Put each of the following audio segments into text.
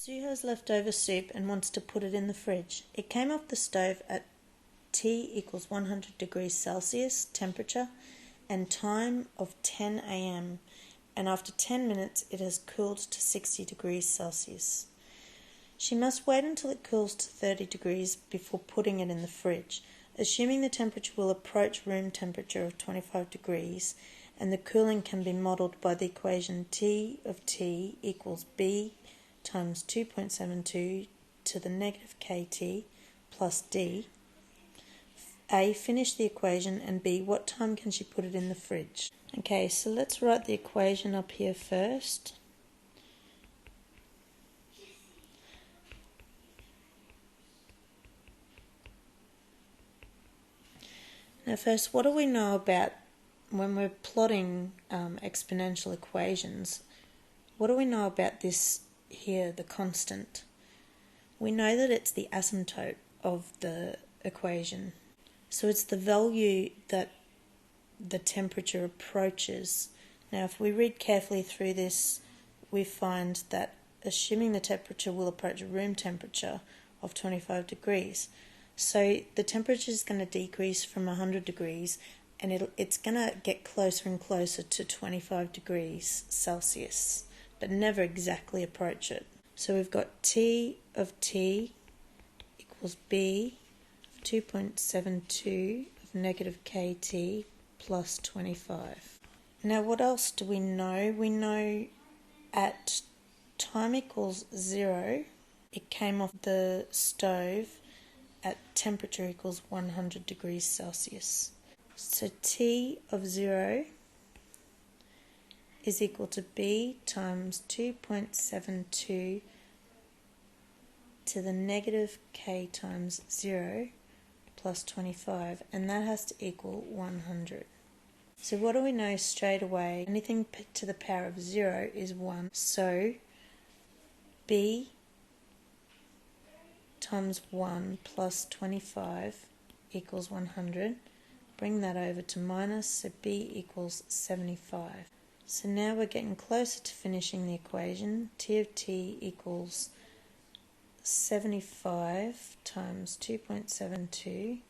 Sue has leftover soup and wants to put it in the fridge. It came off the stove at T equals 100 degrees Celsius temperature and time of 10 a.m. and after 10 minutes it has cooled to 60 degrees Celsius. She must wait until it cools to 30 degrees before putting it in the fridge, assuming the temperature will approach room temperature of 25 degrees and the cooling can be modelled by the equation T of T equals B times 2.72 to the negative KT plus D. A, finish the equation, and B, what time can she put it in the fridge? Okay, so let's write the equation up here first. Now first, what do we know about when we're plotting exponential equations? What do we know about this here, the constant? We know that it's the asymptote of the equation. So it's the value that the temperature approaches. Now if we read carefully through this, we find that assuming the temperature will approach room temperature of 25 degrees, so the temperature is going to decrease from 100 degrees and it's going to get closer and closer to 25 degrees Celsius, but never exactly approach it. So we've got T of T equals B of 2.72 of negative KT plus 25. Now what else do we know? We know at time equals 0, it came off the stove at temperature equals 100 degrees Celsius. So T of 0 is equal to B times 2.72 to the negative K times 0 plus 25, and that has to equal 100. So what do we know straight away? Anything to the power of 0 is 1. So B times 1 plus 25 equals 100. Bring that over to minus, so B equals 75. So now we're getting closer to finishing the equation. T of T equals 75 times 2.72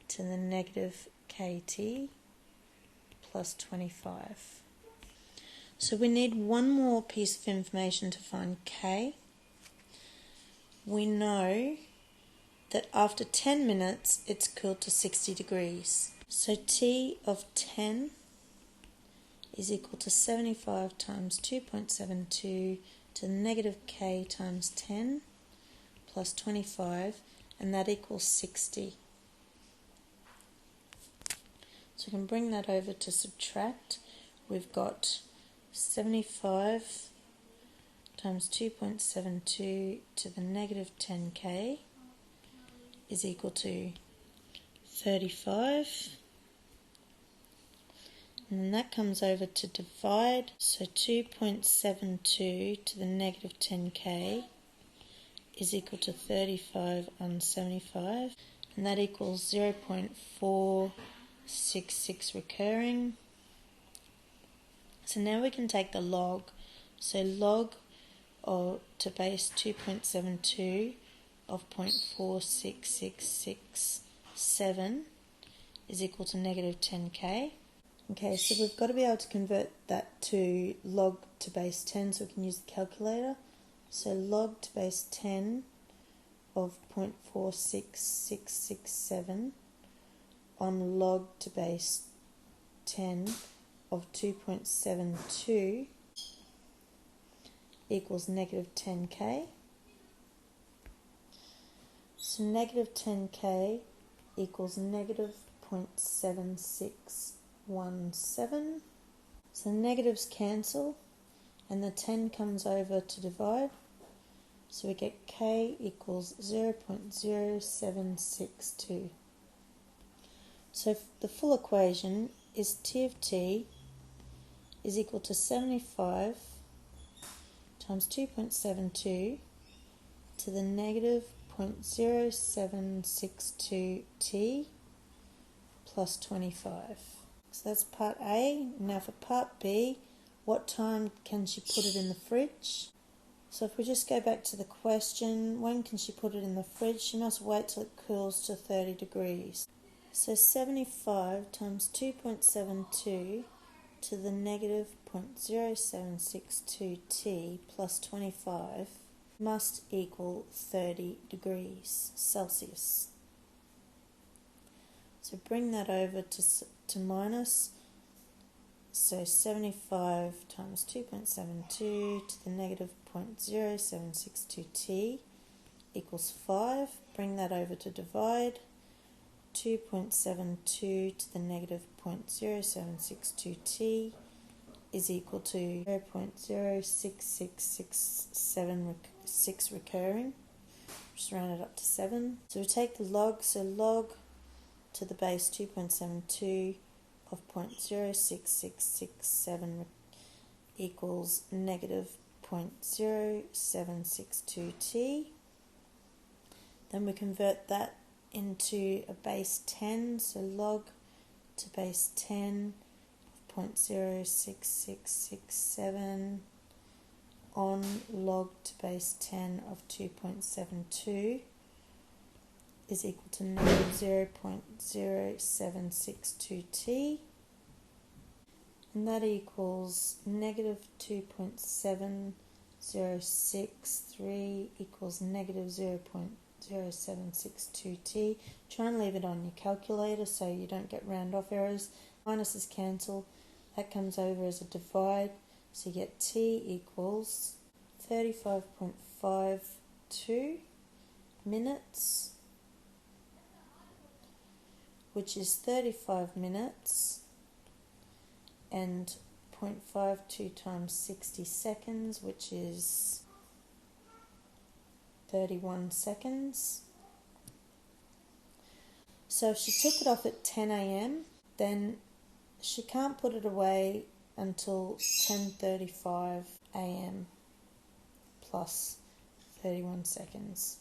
to the negative KT plus 25. So we need one more piece of information to find K. We know that after 10 minutes it's cooled to 60 degrees. So T of 10 is equal to 75 times 2.72 to the negative K times 10 plus 25, and that equals 60. So we can bring that over to subtract. We've got 75 times 2.72 to the negative 10K is equal to 35. And then that comes over to divide. So 2.72 to the negative 10K is equal to 35 on 75. And that equals 0.466 recurring. So now we can take the log. So log to base 2.72 of 0.4667 is equal to negative 10K. Okay, so we've got to be able to convert that to log to base 10, so we can use the calculator. So log to base 10 of 0.46667 on log to base 10 of 2.72 equals negative 10K. So negative 10K equals negative 0.7617. So the negatives cancel and the 10 comes over to divide. So we get K equals 0.0762. So the full equation is T of T is equal to 75 times 2.72 to the negative 0.0762t plus 25. So that's part A. Now for part B, what time can she put it in the fridge? So if we just go back to the question, when can she put it in the fridge? She must wait till it cools to 30 degrees. So 75 times 2.72 to the negative 0.0762t plus 25 must equal 30 degrees Celsius. So bring that over to minus. So 75 times 2.72 to the negative 0.0762t equals 5. Bring that over to divide. 2.72 to the negative 0.0762t is equal to 0.06667 recurring. Just round it up to 7. So we take the log, so log to the base 2.72 of 0.06667 equals negative 0.0762t. Then we convert that into a base 10, so log to base 10 of 0.06667 on log to base 10 of 2.72 is equal to negative 0.0762t, and that equals negative 2.7063 equals negative 0.0762t. Try and leave it on your calculator so you don't get round off errors. Minuses cancel, that comes over as a divide, so you get t equals 35.52 minutes, which is 35 minutes, and 0.52 times 60 seconds, which is 31 seconds. So if she took it off at 10 a.m, then she can't put it away until 10:35 a.m. plus 31 seconds.